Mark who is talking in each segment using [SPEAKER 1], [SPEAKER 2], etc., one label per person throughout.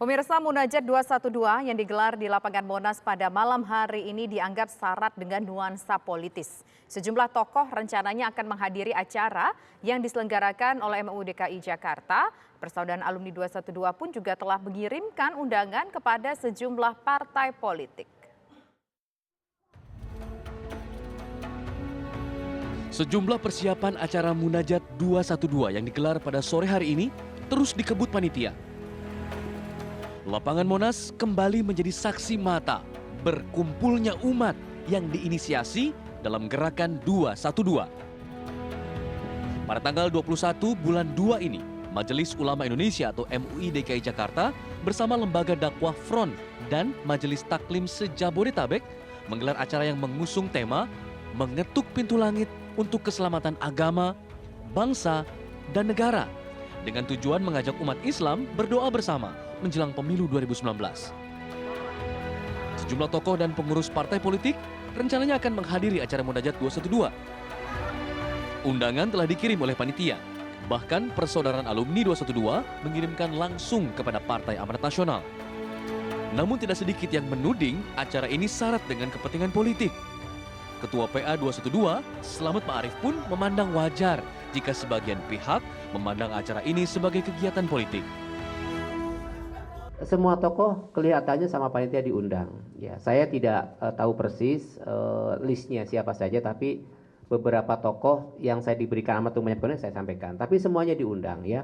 [SPEAKER 1] Pemirsa, Munajat 212 yang digelar di lapangan Monas pada malam hari ini dianggap syarat dengan nuansa politis. Sejumlah tokoh rencananya akan menghadiri acara yang diselenggarakan oleh MUI DKI Jakarta. Persaudaraan Alumni 212 pun juga telah mengirimkan undangan kepada sejumlah partai politik.
[SPEAKER 2] Sejumlah persiapan acara Munajat 212 yang digelar pada sore hari ini terus dikebut panitia. Lapangan Monas kembali menjadi saksi mata berkumpulnya umat yang diinisiasi dalam gerakan 212. Pada tanggal 21 bulan 2 ini, Majelis Ulama Indonesia atau MUI DKI Jakarta bersama Lembaga Dakwah Front dan Majelis Taklim se-Jabodetabek menggelar acara yang mengusung tema mengetuk pintu langit untuk keselamatan agama, bangsa, dan negara dengan tujuan mengajak umat Islam berdoa bersama menjelang pemilu 2019. Sejumlah tokoh dan pengurus partai politik rencananya akan menghadiri acara Munajat 212. Undangan telah dikirim oleh panitia. Bahkan Persaudaraan Alumni 212 mengirimkan langsung kepada Partai Amanat Nasional. Namun tidak sedikit yang menuding acara ini syarat dengan kepentingan politik. Ketua PA 212, Slamet Ma'arif pun memandang wajar jika sebagian pihak memandang acara ini sebagai kegiatan politik.
[SPEAKER 3] Semua tokoh kelihatannya sama panitia diundang. Ya, saya tidak tahu persis listnya siapa saja, tapi beberapa tokoh yang saya diberikan amat banyak saya sampaikan. Tapi semuanya diundang ya.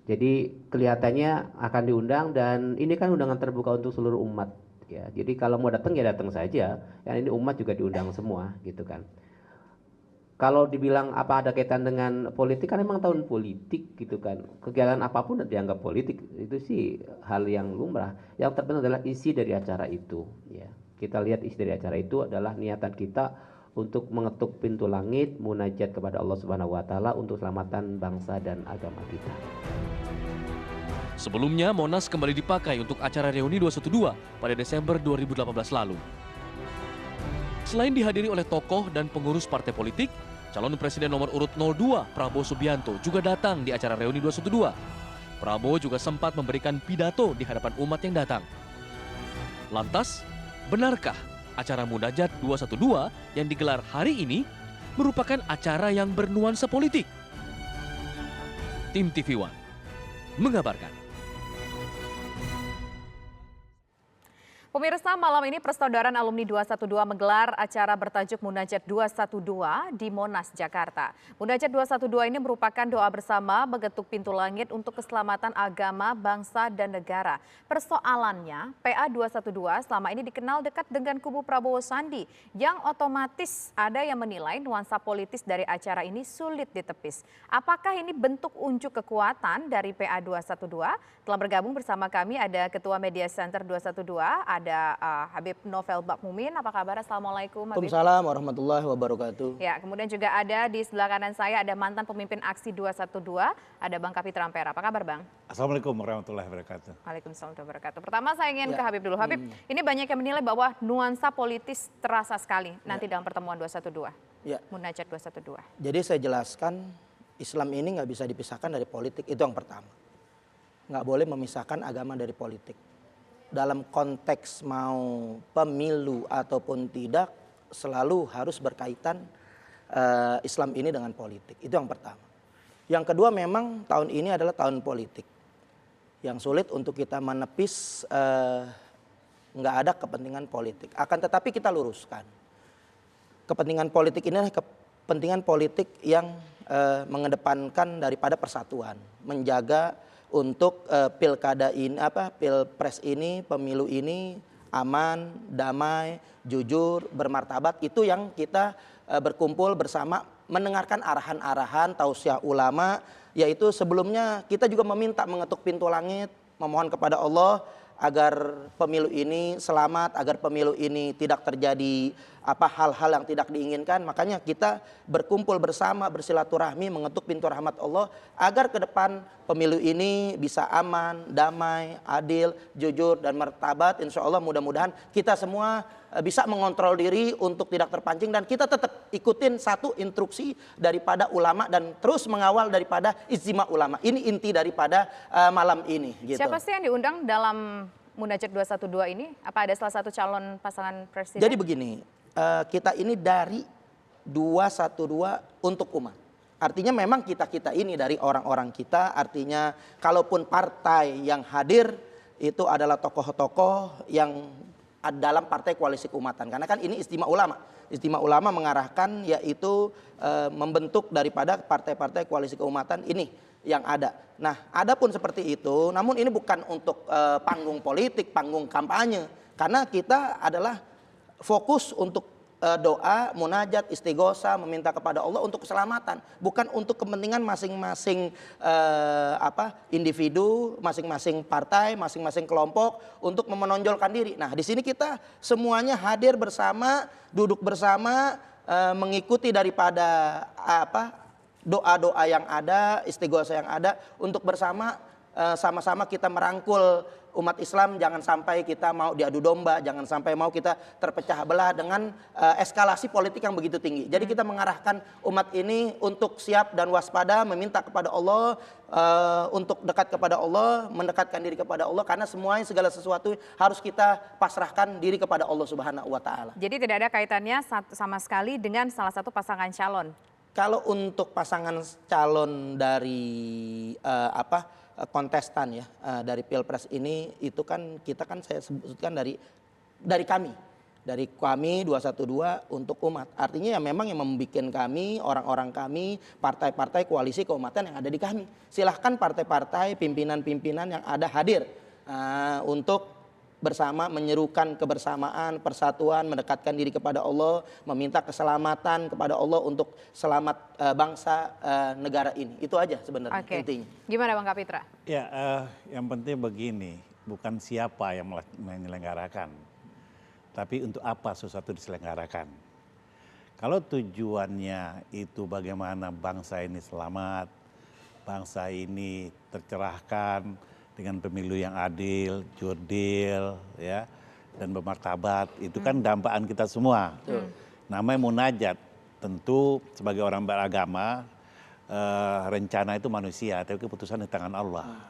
[SPEAKER 3] Jadi kelihatannya akan diundang dan ini kan undangan terbuka untuk seluruh umat. Ya, jadi kalau mau datang ya datang saja. Yang ini umat juga diundang semua, gitu kan. Kalau dibilang apa ada kaitan dengan politik, kan memang tahun politik gitu kan. Kegiatan apapun dianggap politik, itu sih hal yang lumrah. Yang terpenting adalah isi dari acara itu. Ya. Kita lihat isi dari acara itu adalah niatan kita untuk mengetuk pintu langit, munajat kepada Allah Subhanahu wa taala untuk keselamatan bangsa dan agama kita.
[SPEAKER 2] Sebelumnya, Monas kembali dipakai untuk acara reuni 212 pada Desember 2018 lalu. Selain dihadiri oleh tokoh dan pengurus partai politik, calon presiden nomor urut 02 Prabowo Subianto juga datang di acara reuni 212. Prabowo juga sempat memberikan pidato di hadapan umat yang datang. Lantas, benarkah acara Munajat 212 yang digelar hari ini merupakan acara yang bernuansa politik? Tim TV One mengabarkan.
[SPEAKER 1] Pemirsa, malam ini Persaudaraan Alumni 212 menggelar acara bertajuk Munajat 212 di Monas, Jakarta. Munajat 212 ini merupakan doa bersama mengetuk pintu langit untuk keselamatan agama, bangsa, dan negara. Persoalannya, PA 212 selama ini dikenal dekat dengan kubu Prabowo Sandi, yang otomatis ada yang menilai nuansa politis dari acara ini sulit ditepis. Apakah ini bentuk unjuk kekuatan dari PA 212? Telah bergabung bersama kami ada Ketua Media Center 212, ada Habib Novel Bakmumin. Apa kabar? Assalamualaikum Habib.
[SPEAKER 4] Waalaikumsalam warahmatullahi wabarakatuh.
[SPEAKER 1] Ya, kemudian juga ada di sebelah kanan saya ada mantan pemimpin aksi 212, ada Bang Kapitra Ampera. Apa kabar Bang?
[SPEAKER 5] Assalamualaikum warahmatullahi wabarakatuh.
[SPEAKER 1] Waalaikumsalam warahmatullahi wabarakatuh. Pertama saya ingin ke Habib dulu. Habib, ini banyak yang menilai bahwa nuansa politis terasa sekali nanti dalam pertemuan 212.
[SPEAKER 4] Ya.
[SPEAKER 1] Munajat 212.
[SPEAKER 4] Jadi saya jelaskan Islam ini nggak bisa dipisahkan dari politik, itu yang pertama. Nggak boleh memisahkan agama dari politik. Dalam konteks mau pemilu ataupun tidak, selalu harus berkaitan Islam ini dengan politik. Itu yang pertama. Yang kedua, memang tahun ini adalah tahun politik. Yang sulit untuk kita menepis, nggak ada kepentingan politik. Akan tetapi kita luruskan. Kepentingan politik ini adalah kepentingan politik yang mengedepankan daripada persatuan. Menjaga untuk pilkada ini, pilpres ini, pemilu ini aman, damai, jujur, bermartabat. Itu yang kita berkumpul bersama mendengarkan arahan-arahan tausiah ulama, yaitu sebelumnya kita juga meminta mengetuk pintu langit, memohon kepada Allah agar pemilu ini selamat, agar pemilu ini tidak terjadi apa hal-hal yang tidak diinginkan. Makanya kita berkumpul bersama, bersilaturahmi, mengetuk pintu rahmat Allah agar ke depan pemilu ini bisa aman, damai, adil, jujur dan martabat. Insya Allah mudah-mudahan kita semua bisa mengontrol diri untuk tidak terpancing, dan kita tetap ikutin satu instruksi daripada ulama dan terus mengawal daripada ijtima ulama. Ini inti daripada malam ini. Gitu.
[SPEAKER 1] Siapa sih yang diundang dalam Munajat 212 ini? Apa ada salah satu calon pasangan presiden?
[SPEAKER 4] Jadi begini, kita ini dari 212 untuk umat. Artinya memang kita-kita ini dari orang-orang kita, artinya kalaupun partai yang hadir itu adalah tokoh-tokoh yang dalam partai koalisi keumatan. Karena kan ini istimewa ulama. Istimewa ulama mengarahkan yaitu membentuk daripada partai-partai koalisi keumatan ini yang ada. Nah, adapun seperti itu, namun ini bukan untuk panggung politik, panggung kampanye. Karena kita adalah fokus untuk doa, munajat, istighosa, meminta kepada Allah untuk keselamatan, bukan untuk kepentingan masing-masing individu, masing-masing partai, masing-masing kelompok untuk menonjolkan diri. Nah, di sini kita semuanya hadir bersama, duduk bersama, mengikuti daripada doa-doa yang ada, istighosa yang ada untuk bersama sama-sama kita merangkul umat Islam. Jangan sampai kita mau diadu domba, jangan sampai mau kita terpecah belah dengan eskalasi politik yang begitu tinggi. Jadi kita mengarahkan umat ini untuk siap dan waspada, meminta kepada Allah, untuk dekat kepada Allah, mendekatkan diri kepada Allah, karena semuanya segala sesuatu harus kita pasrahkan diri kepada Allah Subhanahu wa taala.
[SPEAKER 1] Jadi tidak ada kaitannya sama sekali dengan salah satu pasangan calon.
[SPEAKER 4] Kalau untuk pasangan calon dari kontestan ya dari Pilpres ini, itu kan kita kan saya sebutkan dari kami 212 untuk umat. Artinya ya memang yang membuat kami, orang-orang kami, partai-partai koalisi keumatan yang ada di kami. Silahkan partai-partai, pimpinan-pimpinan yang ada hadir untuk bersama menyerukan kebersamaan, persatuan, mendekatkan diri kepada Allah, meminta keselamatan kepada Allah untuk selamat bangsa negara ini. Itu aja sebenarnya intinya.
[SPEAKER 1] Gimana Bang Kapitra?
[SPEAKER 5] Ya, yang penting begini, bukan siapa yang menyelenggarakan, tapi untuk apa sesuatu diselenggarakan. Kalau tujuannya itu bagaimana bangsa ini selamat, bangsa ini tercerahkan dengan pemilu yang adil, jurdil, ya, dan bermartabat, itu kan dampaan kita semua. Namanya munajat, tentu sebagai orang beragama, rencana itu manusia, tapi keputusan di tangan Allah.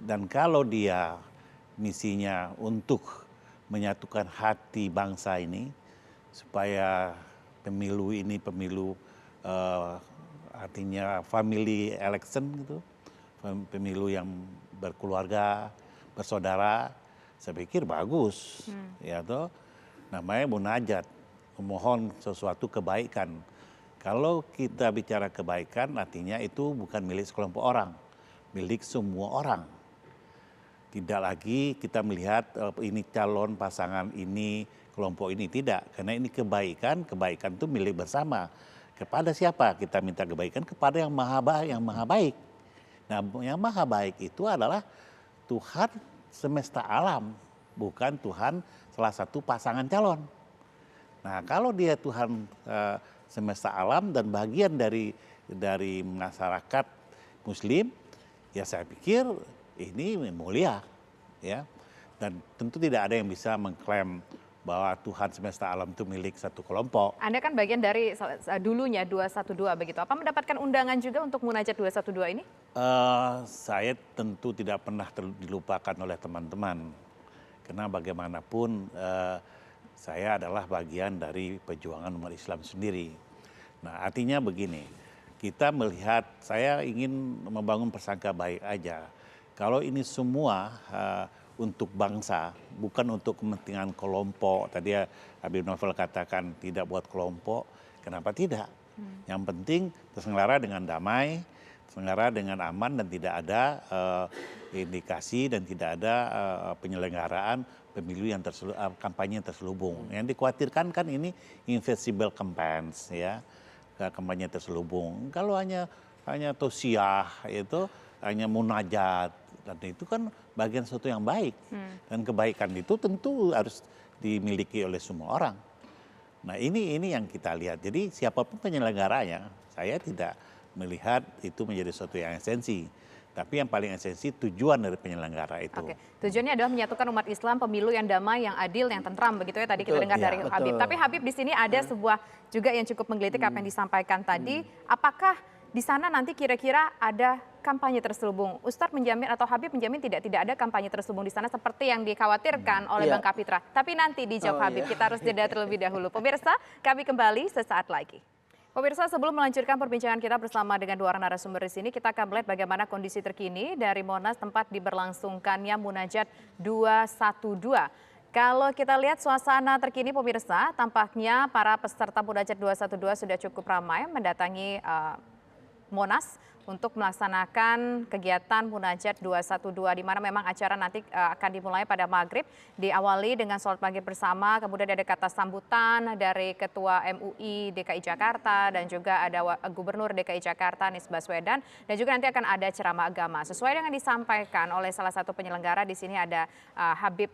[SPEAKER 5] Dan kalau dia misinya untuk menyatukan hati bangsa ini, supaya pemilu ini artinya family election gitu, pemilu yang berkeluarga, bersaudara, saya pikir bagus, ya toh. Namanya munajat, memohon sesuatu kebaikan. Kalau kita bicara kebaikan, artinya itu bukan milik sekelompok orang, milik semua orang. Tidak lagi kita melihat ini calon pasangan ini, kelompok ini, tidak. Karena ini kebaikan itu milik bersama. Kepada siapa kita minta kebaikan? Kepada yang maha baik. Nah, yang maha baik itu adalah Tuhan semesta alam, bukan Tuhan salah satu pasangan calon. Nah, kalau dia Tuhan semesta alam dan bagian dari masyarakat Muslim, ya saya pikir ini mulia, ya. Dan tentu tidak ada yang bisa mengklaim bahwa Tuhan semesta alam itu milik satu kelompok.
[SPEAKER 1] Anda kan bagian dari dulunya 212 begitu. Apa mendapatkan undangan juga untuk Munajat 212 ini?
[SPEAKER 5] Saya tentu tidak pernah dilupakan oleh teman-teman. Karena bagaimanapun saya adalah bagian dari perjuangan umat Islam sendiri. Nah, artinya begini, kita melihat, saya ingin membangun persangka baik aja. Kalau ini semua untuk bangsa, bukan untuk kepentingan kelompok. Tadi Habib Novel katakan tidak buat kelompok, kenapa tidak? Yang penting terselenggara dengan damai, terselenggara dengan aman, dan tidak ada indikasi dan tidak ada penyelenggaraan pemilu yang kampanye yang terselubung. Yang dikhawatirkan kan ini invisible campaigns, ya, kampanye terselubung. Kalau hanya tausiah itu hanya munajat, dan itu kan bagian sesuatu yang baik. Dan kebaikan itu tentu harus dimiliki oleh semua orang. Nah ini yang kita lihat. Jadi siapapun penyelenggaranya, saya tidak melihat itu menjadi sesuatu yang esensi. Tapi yang paling esensi tujuan dari penyelenggara itu.
[SPEAKER 1] Oke. Tujuannya adalah menyatukan umat Islam, pemilu yang damai, yang adil, yang tentram, begitu ya tadi kita dengar dari Habib. Tapi Habib, di sini ada sebuah juga yang cukup menggelitik apa yang disampaikan tadi. Apakah di sana nanti kira-kira ada kampanye terselubung? Ustadz menjamin atau Habib menjamin tidak ada kampanye terselubung di sana seperti yang dikhawatirkan oleh Bang Kapitra. Tapi nanti dijawab Habib, kita harus jeda terlebih dahulu. Pemirsa, kami kembali sesaat lagi. Pemirsa, sebelum melanjutkan perbincangan kita bersama dengan dua orang narasumber di sini, kita akan melihat bagaimana kondisi terkini dari Monas tempat diberlangsungkannya Munajat 212. Kalau kita lihat suasana terkini pemirsa, tampaknya para peserta Munajat 212 sudah cukup ramai mendatangi Monas untuk melaksanakan kegiatan Munajat 212 di mana memang acara nanti akan dimulai pada maghrib, diawali dengan sholat maghrib bersama, kemudian ada kata sambutan dari Ketua MUI DKI Jakarta dan juga ada Gubernur DKI Jakarta Anies Baswedan, dan juga nanti akan ada ceramah agama. Sesuai dengan disampaikan oleh salah satu penyelenggara di sini ada Habib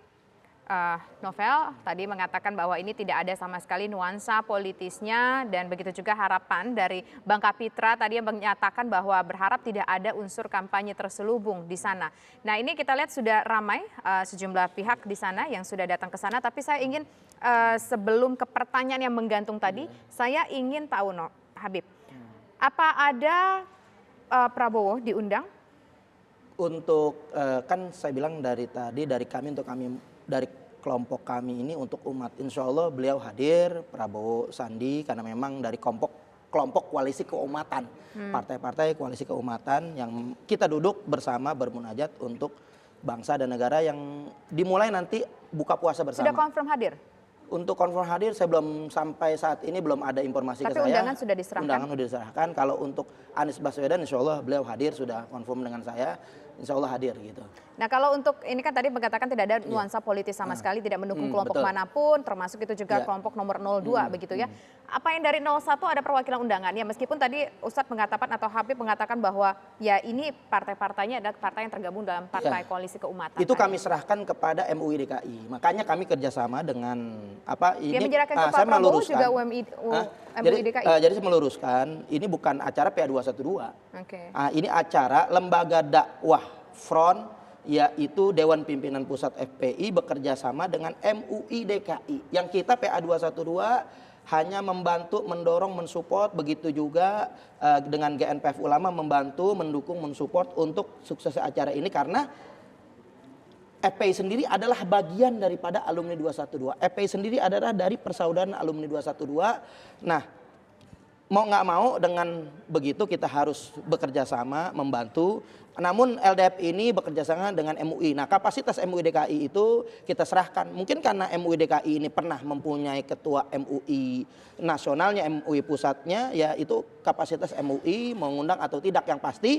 [SPEAKER 1] Novel tadi mengatakan bahwa ini tidak ada sama sekali nuansa politisnya, dan begitu juga harapan dari Bang Kapitra tadi yang menyatakan bahwa berharap tidak ada unsur kampanye terselubung di sana. Nah ini kita lihat sudah ramai sejumlah pihak di sana yang sudah datang ke sana, tapi saya ingin sebelum ke pertanyaan yang menggantung tadi, saya ingin tahu Habib, apa ada Prabowo diundang?
[SPEAKER 4] Untuk kan saya bilang dari tadi dari kami untuk kami dari kelompok kami ini untuk umat, insya Allah beliau hadir, Prabowo Sandi, karena memang dari kelompok koalisi keumatan, partai-partai koalisi keumatan yang kita duduk bersama bermunajat untuk bangsa dan negara yang dimulai nanti buka puasa bersama.
[SPEAKER 1] Sudah confirm hadir?
[SPEAKER 4] Untuk confirm hadir saya belum, sampai saat ini belum ada informasi ke saya.
[SPEAKER 1] Tapi undangan sudah diserahkan?
[SPEAKER 4] Undangan sudah diserahkan. Kalau untuk Anies Baswedan insya Allah beliau hadir, sudah confirm dengan saya, insya Allah hadir gitu.
[SPEAKER 1] Nah kalau untuk ini kan tadi mengatakan tidak ada nuansa politis sama sekali, tidak mendukung kelompok manapun, termasuk itu juga kelompok nomor 02 begitu ya. Apa yang dari 01 ada perwakilan undangan ya, meskipun tadi Ustadz mengatakan atau Habib mengatakan bahwa ya ini partai-partainya adalah partai yang tergabung dalam partai koalisi keumatan.
[SPEAKER 4] Itu kami serahkan kepada MUI DKI, makanya kami kerjasama dengan apa ini.
[SPEAKER 1] Dia menyerahkan ke Pak
[SPEAKER 4] saya
[SPEAKER 1] Prabowo
[SPEAKER 4] meluruskan.
[SPEAKER 1] juga MUI DKI.
[SPEAKER 4] Jadi saya meluruskan, ini bukan acara PA212.
[SPEAKER 1] Oke.
[SPEAKER 4] Ini acara lembaga dakwah front, yaitu Dewan Pimpinan Pusat FPI bekerja sama dengan MUI DKI. Yang kita PA212 hanya membantu, mendorong, mensupport, begitu juga dengan GNPF Ulama membantu, mendukung, mensupport untuk suksesnya acara ini, karena FPI sendiri adalah bagian daripada alumni 212. FPI sendiri adalah dari persaudaraan alumni 212. Nah, mau nggak mau dengan begitu kita harus bekerja sama, membantu. Namun LDF ini bekerja sama dengan MUI. Nah kapasitas MUI DKI itu kita serahkan. Mungkin karena MUI DKI ini pernah mempunyai ketua MUI nasionalnya, MUI pusatnya, ya itu kapasitas MUI mengundang atau tidak. Yang pasti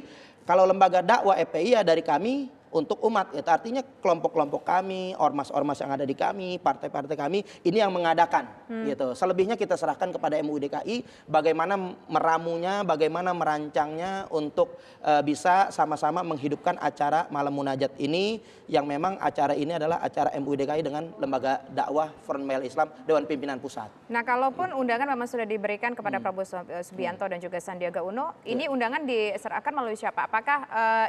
[SPEAKER 4] kalau lembaga dakwah FPI ya dari kami untuk umat. Itu artinya kelompok-kelompok kami, ormas-ormas yang ada di kami, partai-partai kami, ini yang mengadakan gitu. Selebihnya kita serahkan kepada MUI DKI bagaimana meramunya, bagaimana merancangnya untuk bisa sama-sama menghidupkan acara malam munajat ini, yang memang acara ini adalah acara MUI DKI dengan lembaga dakwah Front Pembela Islam Dewan Pimpinan Pusat.
[SPEAKER 1] Nah kalaupun undangan memang sudah diberikan kepada Prabowo Subianto dan juga Sandiaga Uno, ini undangan diserahkan melalui siapa? Apakah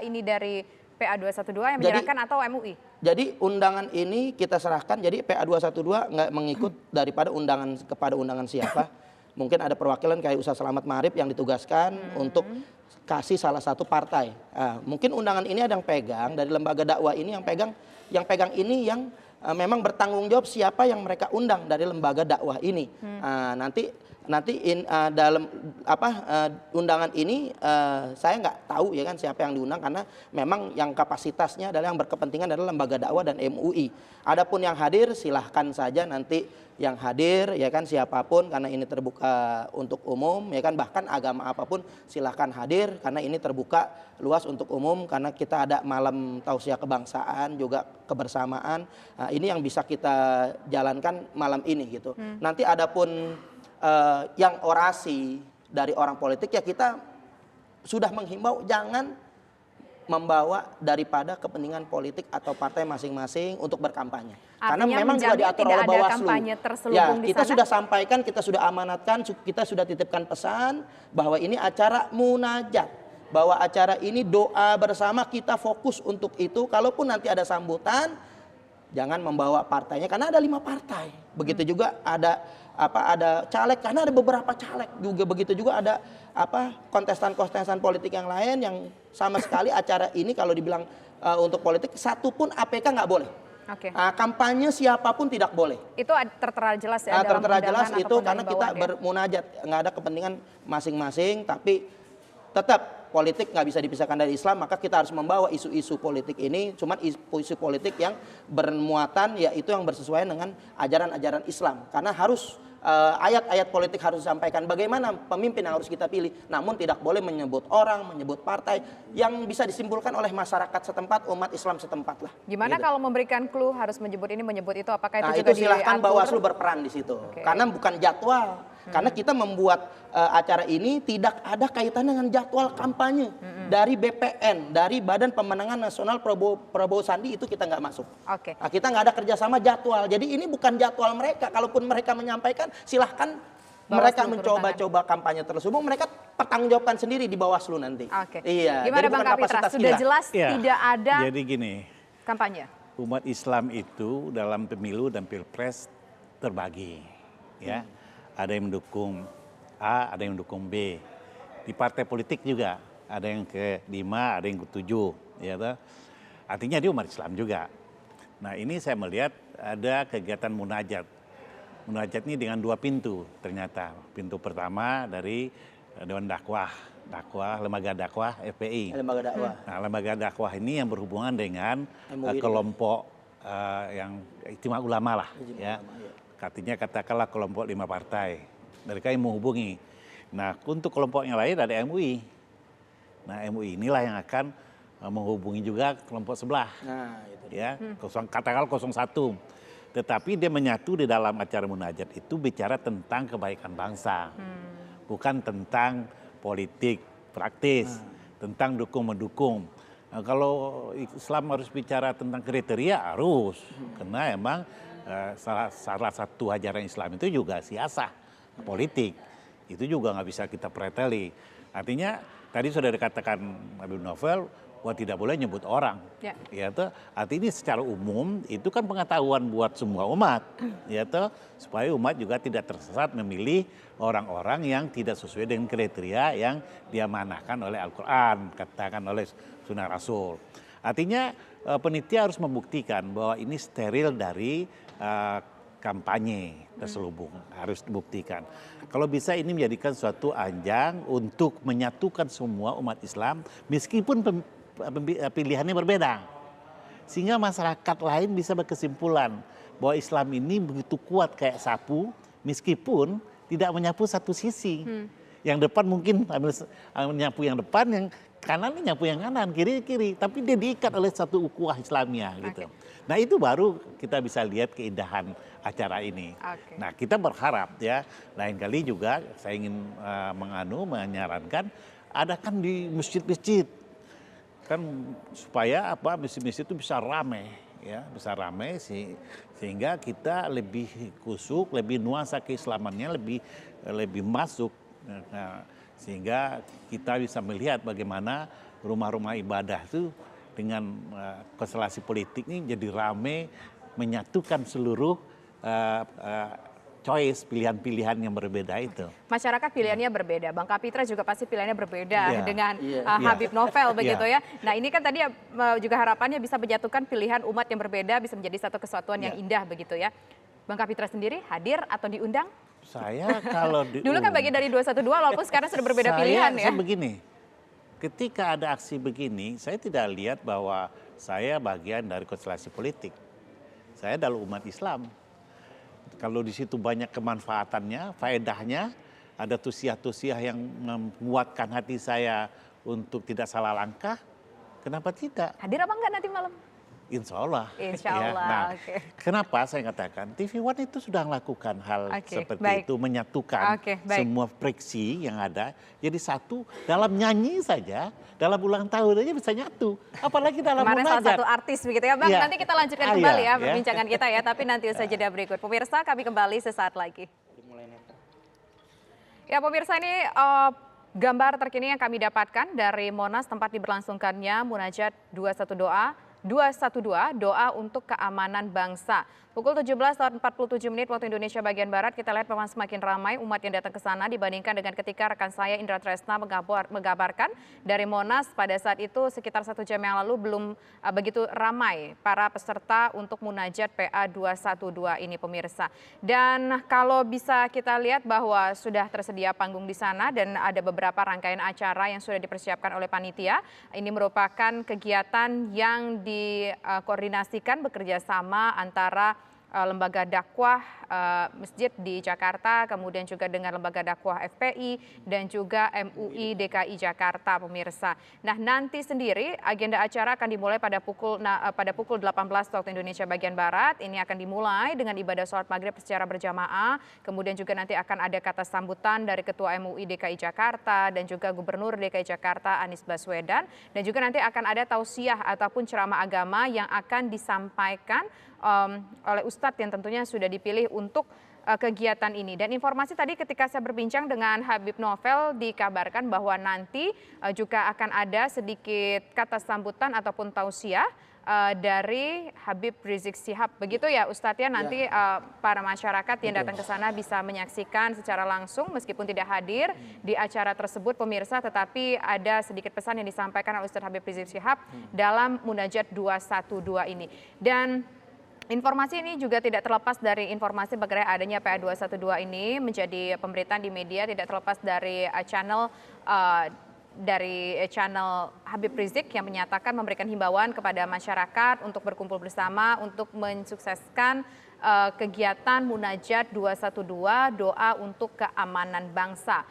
[SPEAKER 1] ini dari PA212 yang menyerahkan atau MUI?
[SPEAKER 4] Jadi undangan ini kita serahkan, jadi PA212 nggak mengikut daripada undangan kepada undangan siapa. Mungkin ada perwakilan kayak Ustaz Selamat Ma'arif yang ditugaskan untuk kasih salah satu partai. Mungkin undangan ini ada yang pegang dari lembaga dakwah ini, yang pegang ini yang memang bertanggung jawab siapa yang mereka undang dari lembaga dakwah ini. Nanti dalam undangan ini saya nggak tahu ya kan siapa yang diundang, karena memang yang kapasitasnya adalah yang berkepentingan adalah lembaga dakwah dan MUI. Adapun yang hadir silahkan saja nanti yang hadir ya kan siapapun, karena ini terbuka untuk umum ya kan, bahkan agama apapun silahkan hadir karena ini terbuka luas untuk umum, karena kita ada malam tausiah kebangsaan juga kebersamaan. Ini yang bisa kita jalankan malam ini gitu. Nanti adapun yang orasi dari orang politik ya kita sudah menghimbau jangan membawa daripada kepentingan politik atau partai masing-masing untuk berkampanye. Karena
[SPEAKER 1] Artinya
[SPEAKER 4] memang juga
[SPEAKER 1] menjamin
[SPEAKER 4] diatur
[SPEAKER 1] tidak
[SPEAKER 4] oleh
[SPEAKER 1] ada
[SPEAKER 4] Bawaslu.
[SPEAKER 1] kampanye terselubung di
[SPEAKER 4] Kita
[SPEAKER 1] sana?
[SPEAKER 4] sudah sampaikan, kita sudah amanatkan, kita sudah titipkan pesan bahwa ini acara munajat, bahwa acara ini doa bersama, kita fokus untuk itu. Kalaupun nanti ada sambutan, jangan membawa partainya karena ada 5 partai. Begitu juga ada caleg karena ada beberapa caleg juga, begitu juga ada kontestan-kontestan politik yang lain yang sama sekali acara ini kalau dibilang untuk politik satupun APK nggak boleh.
[SPEAKER 1] Oke.
[SPEAKER 4] Kampanye siapapun tidak boleh.
[SPEAKER 1] Itu tertera jelas ya dalam
[SPEAKER 4] Tertera jelas
[SPEAKER 1] undangan
[SPEAKER 4] itu
[SPEAKER 1] ataupun
[SPEAKER 4] karena
[SPEAKER 1] dalam
[SPEAKER 4] kita
[SPEAKER 1] bawaan ya?
[SPEAKER 4] bermunajat, nggak ada kepentingan masing-masing, tapi tetap politik nggak bisa dipisahkan dari Islam, maka kita harus membawa isu-isu politik ini, cuman isu politik yang bermuatan yaitu yang bersesuaian dengan ajaran-ajaran Islam. Karena harus ayat-ayat politik harus disampaikan bagaimana pemimpin yang harus kita pilih, namun tidak boleh menyebut orang, menyebut partai yang bisa disimpulkan oleh masyarakat setempat, umat Islam setempat lah.
[SPEAKER 1] Gimana
[SPEAKER 4] Gitu.
[SPEAKER 1] kalau memberikan clue harus menyebut ini, menyebut itu, apakah itu
[SPEAKER 4] Nah
[SPEAKER 1] juga
[SPEAKER 4] itu silahkan
[SPEAKER 1] diatur?
[SPEAKER 4] Bawaslu berperan di situ, karena bukan jadwal. Karena kita membuat acara ini tidak ada kaitannya dengan jadwal kampanye dari BPN, dari Badan Pemenangan Nasional Prabowo Sandi, itu kita nggak masuk.
[SPEAKER 1] Oke.
[SPEAKER 4] Nah, kita nggak ada kerjasama jadwal. Jadi ini bukan jadwal mereka. Kalaupun mereka menyampaikan, silahkan mereka mencoba-coba kampanye terselubung, mereka pertanggungjawabkan sendiri di Bawaslu nanti.
[SPEAKER 1] Oke.
[SPEAKER 4] Iya.
[SPEAKER 1] Gimana
[SPEAKER 4] jadi
[SPEAKER 1] Bang
[SPEAKER 4] bukan
[SPEAKER 1] Kapitra?
[SPEAKER 4] kapasitas
[SPEAKER 1] Sudah
[SPEAKER 4] kita.
[SPEAKER 1] jelas
[SPEAKER 5] Ya,
[SPEAKER 1] tidak ada
[SPEAKER 5] Jadi gini,
[SPEAKER 1] kampanye.
[SPEAKER 5] umat Islam itu dalam pemilu dan pilpres terbagi, ya. Ada yang mendukung A, ada yang mendukung B. Di partai politik juga ada yang ke-5, ada yang ke-7, ya toh. Artinya dia umat Islam juga. Nah, ini saya melihat ada kegiatan munajat. Munajat ini dengan 2 pintu ternyata. Pintu pertama dari Dewan Dakwah, Lembaga Dakwah FPI.
[SPEAKER 4] Lembaga dakwah.
[SPEAKER 5] Nah, lembaga dakwah ini yang berhubungan dengan
[SPEAKER 4] MUI
[SPEAKER 5] kelompok yang Ijtima Ulama lah, ya.
[SPEAKER 4] Ulama, ya.
[SPEAKER 5] Artinya katakanlah kelompok 5 partai. Mereka yang menghubungi. Nah, untuk kelompok yang lain ada MUI. Nah, MUI inilah yang akan menghubungi juga kelompok sebelah.
[SPEAKER 4] Nah, itu
[SPEAKER 5] Ya,
[SPEAKER 4] dia.
[SPEAKER 5] katakanlah 01. Tetapi dia menyatu di dalam acara munajat itu bicara tentang kebaikan bangsa. Bukan tentang politik praktis, tentang dukung-mendukung. Nah, kalau Islam harus bicara tentang kriteria, harus. Karena emang salah satu ajaran Islam itu juga siasah politik. Itu juga nggak bisa kita preteli. Artinya tadi sudah dikatakan Habib Novel bahwa tidak boleh nyebut orang.
[SPEAKER 1] Ya.
[SPEAKER 5] Ya toh, artinya secara umum itu kan pengetahuan buat semua umat. Ya toh, supaya umat juga tidak tersesat memilih orang-orang yang tidak sesuai dengan kriteria yang diamanahkan oleh Al-Quran, katakan oleh Sunnah Rasul. Artinya penitia harus membuktikan bahwa ini steril dari kampanye terselubung, harus dibuktikan. Kalau bisa ini menjadikan suatu ajang untuk menyatukan semua umat Islam meskipun pilihannya berbeda. Sehingga masyarakat lain bisa berkesimpulan bahwa Islam ini begitu kuat kayak sapu meskipun tidak menyapu satu sisi. Yang depan mungkin menyapu yang depan, yang kanan nyapu yang kanan, kiri, tapi dia diikat oleh satu ukhuwah Islamiyah gitu. Nah, itu baru kita bisa lihat keindahan acara ini. Nah, kita berharap ya, lain kali juga saya ingin menyarankan adakan di masjid-masjid kan supaya masjid-masjid itu bisa ramai ya, sehingga kita lebih kusuk, lebih nuansa keislamannya lebih masuk. Nah, sehingga kita bisa melihat bagaimana rumah-rumah ibadah itu dengan konstelasi politik ini jadi ramai, menyatukan seluruh choice, pilihan-pilihan yang berbeda itu.
[SPEAKER 1] Masyarakat pilihannya berbeda. Bang Kapitra juga pasti pilihannya berbeda dengan Habib
[SPEAKER 5] Yeah.
[SPEAKER 1] Novel begitu ya. Nah, ini kan tadi juga harapannya bisa menyatukan pilihan umat yang berbeda, bisa menjadi satu kesatuan yang indah begitu ya. Bang Kapitra sendiri hadir atau diundang?
[SPEAKER 5] Saya kalau
[SPEAKER 1] Dulu kan bagian dari 212 walaupun sekarang sudah berbeda pilihan ya.
[SPEAKER 5] Saya begini, ketika ada aksi begini, saya tidak lihat bahwa saya bagian dari konstelasi politik. Saya adalah umat Islam. Kalau di situ banyak kemanfaatannya, faedahnya, ada tusiah-tusiah yang menguatkan hati saya untuk tidak salah langkah, kenapa tidak?
[SPEAKER 1] Hadir apa enggak nanti malam?
[SPEAKER 5] Insya Allah.
[SPEAKER 1] Insya
[SPEAKER 5] Ya.
[SPEAKER 1] Allah,
[SPEAKER 5] Nah,
[SPEAKER 1] oke.
[SPEAKER 5] kenapa saya katakan TV One itu sudah melakukan hal
[SPEAKER 1] Oke,
[SPEAKER 5] seperti
[SPEAKER 1] baik.
[SPEAKER 5] itu, menyatukan
[SPEAKER 1] Oke, baik.
[SPEAKER 5] semua friksi yang ada jadi satu. Dalam nyanyi saja, dalam ulang tahun aja bisa nyatu. Apalagi dalam
[SPEAKER 1] Kemarin salah
[SPEAKER 5] munajat.
[SPEAKER 1] satu artis begitu ya Bang,
[SPEAKER 5] Iya.
[SPEAKER 1] nanti kita lanjutkan
[SPEAKER 5] Ah,
[SPEAKER 1] kembali
[SPEAKER 5] iya,
[SPEAKER 1] ya
[SPEAKER 5] ya.
[SPEAKER 1] perbincangan kita ya, tapi nanti usai jeda berikut. Pemirsa, kami kembali sesaat lagi. Ya pemirsa, ini gambar terkini yang kami dapatkan dari Monas tempat diberlangsungkannya Munajat 212 doa untuk keamanan bangsa. Pukul 17.47 waktu Indonesia bagian Barat, kita lihat memang semakin ramai umat yang datang ke sana dibandingkan dengan ketika rekan saya Indra Tresna mengabarkan dari Monas pada saat itu sekitar 1 jam yang lalu belum begitu ramai para peserta untuk Munajat PA 212 ini pemirsa. Dan kalau bisa kita lihat bahwa sudah tersedia panggung di sana dan ada beberapa rangkaian acara yang sudah dipersiapkan oleh panitia. Ini merupakan kegiatan yang dikoordinasikan bekerja sama antara lembaga dakwah masjid di Jakarta, kemudian juga dengan lembaga dakwah FPI dan juga MUI DKI Jakarta pemirsa. Nah nanti sendiri agenda acara akan dimulai pada pukul 18 waktu Indonesia bagian Barat. Ini akan dimulai dengan ibadah sholat maghrib secara berjamaah, kemudian juga nanti akan ada kata sambutan dari Ketua MUI DKI Jakarta dan juga Gubernur DKI Jakarta Anies Baswedan, dan juga nanti akan ada tausiah ataupun ceramah agama yang akan disampaikan oleh Ustadz yang tentunya sudah dipilih untuk kegiatan ini. Dan informasi tadi ketika saya berbincang dengan Habib Novel dikabarkan bahwa nanti juga akan ada sedikit kata sambutan ataupun tausiah dari Habib Rizik Syihab. Begitu ya Ustadz ya, nanti para masyarakat yang datang ke sana bisa menyaksikan secara langsung meskipun tidak hadir di acara tersebut pemirsa, tetapi ada sedikit pesan yang disampaikan oleh Ustadz Habib Rizik Syihab dalam Munajat 212 ini. Dan informasi ini juga tidak terlepas dari informasi mengenai adanya PA 212 ini menjadi pemberitaan di media, tidak terlepas dari channel Habib Rizik yang menyatakan memberikan himbauan kepada masyarakat untuk berkumpul bersama untuk mensukseskan kegiatan Munajat 212 doa untuk keamanan bangsa.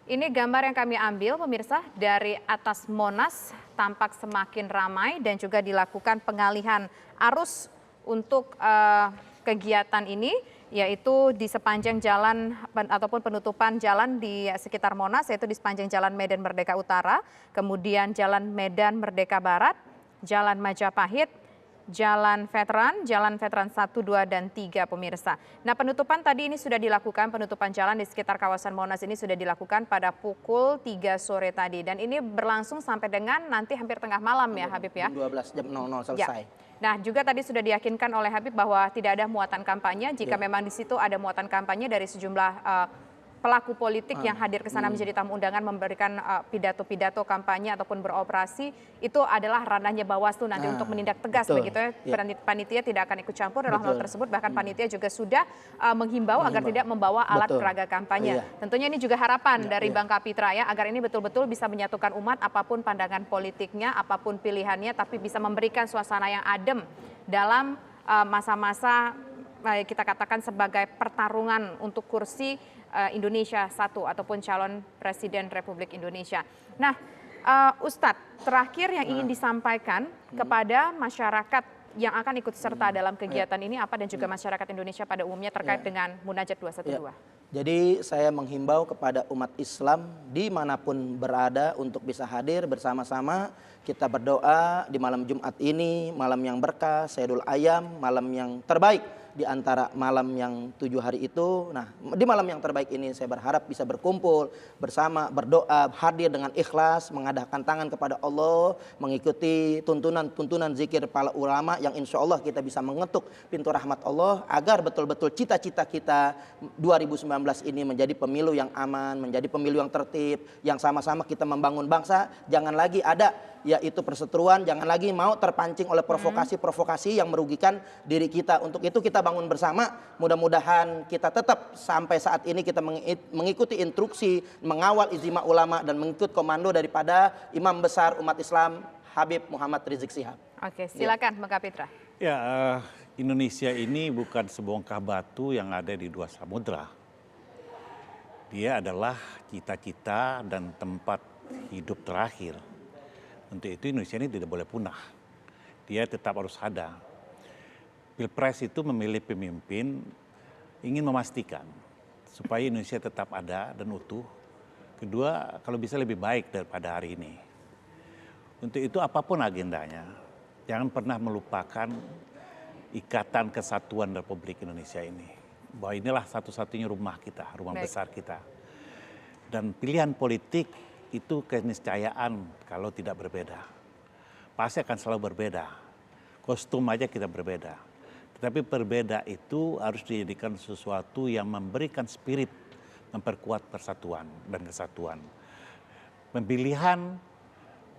[SPEAKER 1] Ini gambar yang kami ambil pemirsa dari atas Monas, tampak semakin ramai dan juga dilakukan pengalihan arus untuk kegiatan ini, yaitu di sepanjang jalan ataupun penutupan jalan di sekitar Monas, yaitu di sepanjang Jalan Medan Merdeka Utara, kemudian Jalan Medan Merdeka Barat, Jalan Majapahit, Jalan Veteran 1, 2, dan 3 pemirsa. Nah penutupan tadi ini sudah dilakukan, penutupan jalan di sekitar kawasan Monas ini sudah dilakukan pada pukul 3 sore tadi. Dan ini berlangsung sampai dengan nanti hampir tengah malam ya Habib ya?
[SPEAKER 4] 12 jam 00 selesai.
[SPEAKER 1] Ya. Nah juga tadi sudah diyakinkan oleh Habib bahwa tidak ada muatan kampanye. Jika memang di situ ada muatan kampanye dari sejumlah pelaku politik yang hadir ke sana menjadi tamu undangan memberikan pidato-pidato kampanye ataupun beroperasi, itu adalah ranahnya Bawaslu nanti untuk menindak tegas begitu ya. Panitia tidak akan ikut campur dalam hal tersebut, bahkan panitia juga sudah menghimbau agar tidak membawa alat peraga kampanye. Tentunya ini juga harapan dari Bang Kapitra ya, agar ini betul-betul bisa menyatukan umat apapun pandangan politiknya, apapun pilihannya, tapi bisa memberikan suasana yang adem dalam masa-masa kita katakan sebagai pertarungan untuk kursi Indonesia 1 ataupun calon Presiden Republik Indonesia. Nah, Ustadz, terakhir yang ingin disampaikan kepada masyarakat yang akan ikut serta dalam kegiatan ini apa, dan juga masyarakat Indonesia pada umumnya terkait dengan Munajat 212.
[SPEAKER 4] Jadi saya menghimbau kepada umat Islam dimanapun berada untuk bisa hadir bersama-sama kita berdoa di malam Jumat ini, malam yang berkah, Sayyidul Ayam, malam yang terbaik di antara malam yang 7 hari itu. Nah, di malam yang terbaik ini saya berharap bisa berkumpul bersama, berdoa, hadir dengan ikhlas, mengadahkan tangan kepada Allah, mengikuti tuntunan zikir para ulama yang insya Allah kita bisa mengetuk pintu rahmat Allah agar betul-betul cita-cita kita 2019 ini menjadi pemilu yang aman, menjadi pemilu yang tertib, yang sama-sama kita membangun bangsa. Jangan lagi ada yaitu perseteruan, jangan lagi mau terpancing oleh provokasi-provokasi yang merugikan diri kita. Untuk itu kita bangun bersama, mudah-mudahan kita tetap sampai saat ini kita mengikuti instruksi, mengawal ijtima ulama dan mengikut komando daripada Imam Besar umat Islam Habib Muhammad Rizik Syihab.
[SPEAKER 1] Oke, silakan Bang Kapitra.
[SPEAKER 5] Ya, Indonesia ini bukan sebongkah batu yang ada di dua samudra. Dia adalah cita-cita dan tempat hidup terakhir. Untuk itu Indonesia ini tidak boleh punah. dia tetap harus ada. Pilpres itu memilih pemimpin ingin memastikan supaya Indonesia tetap ada dan utuh. Kedua, kalau bisa lebih baik daripada hari ini. Untuk itu apapun agendanya, jangan pernah melupakan ikatan kesatuan Republik Indonesia ini. Bahwa inilah satu-satunya rumah kita, rumah besar kita. Dan pilihan politik itu keniscayaan kalau tidak berbeda. Pasti akan selalu berbeda. Kostum aja kita berbeda. Tetapi berbeda itu harus dijadikan sesuatu yang memberikan spirit, memperkuat persatuan dan kesatuan. Pemilihan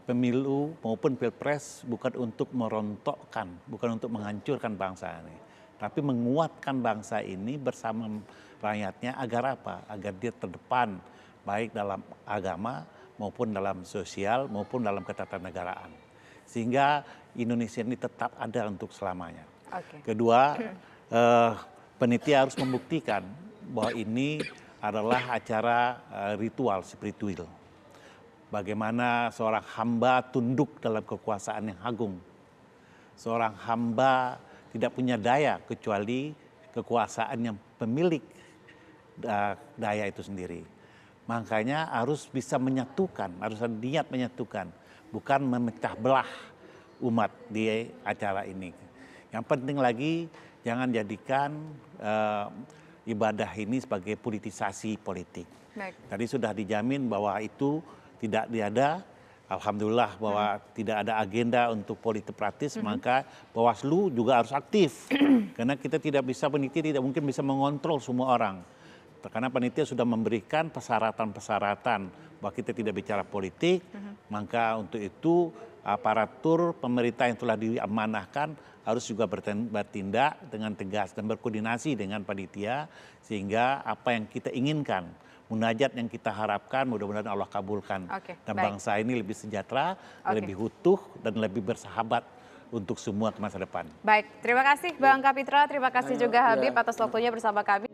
[SPEAKER 5] pemilu maupun pilpres bukan untuk merontokkan, bukan untuk menghancurkan bangsa ini. Tapi menguatkan bangsa ini bersama rakyatnya agar apa? Agar dia terdepan baik dalam agama maupun dalam sosial maupun dalam ketatanegaraan. Sehingga Indonesia ini tetap ada untuk selamanya. Kedua, panitia harus membuktikan bahwa ini adalah acara ritual spiritual. Bagaimana seorang hamba tunduk dalam kekuasaan yang agung. Seorang hamba tidak punya daya kecuali kekuasaan yang pemilik daya itu sendiri. Makanya harus bisa menyatukan, harus ada niat menyatukan, bukan memecah belah umat di acara ini. Yang penting lagi jangan jadikan ibadah ini sebagai politisasi politik. Tadi sudah dijamin bahwa itu tidak ada, alhamdulillah bahwa tidak ada agenda untuk politik praktis, maka Bawaslu juga harus aktif. Karena kita tidak bisa, panitia tidak mungkin bisa mengontrol semua orang. Karena panitia sudah memberikan persyaratan-persyaratan bahwa kita tidak bicara politik, maka untuk itu aparatur pemerintah yang telah diamanahkan harus juga bertindak dengan tegas dan berkoordinasi dengan panitia sehingga apa yang kita inginkan, munajat yang kita harapkan mudah-mudahan Allah kabulkan. Dan bangsa ini lebih sejahtera, lebih utuh dan lebih bersahabat untuk semua ke masa depan.
[SPEAKER 1] Baik, terima kasih Bang Kapitra, terima kasih juga Habib atas waktunya bersama kami.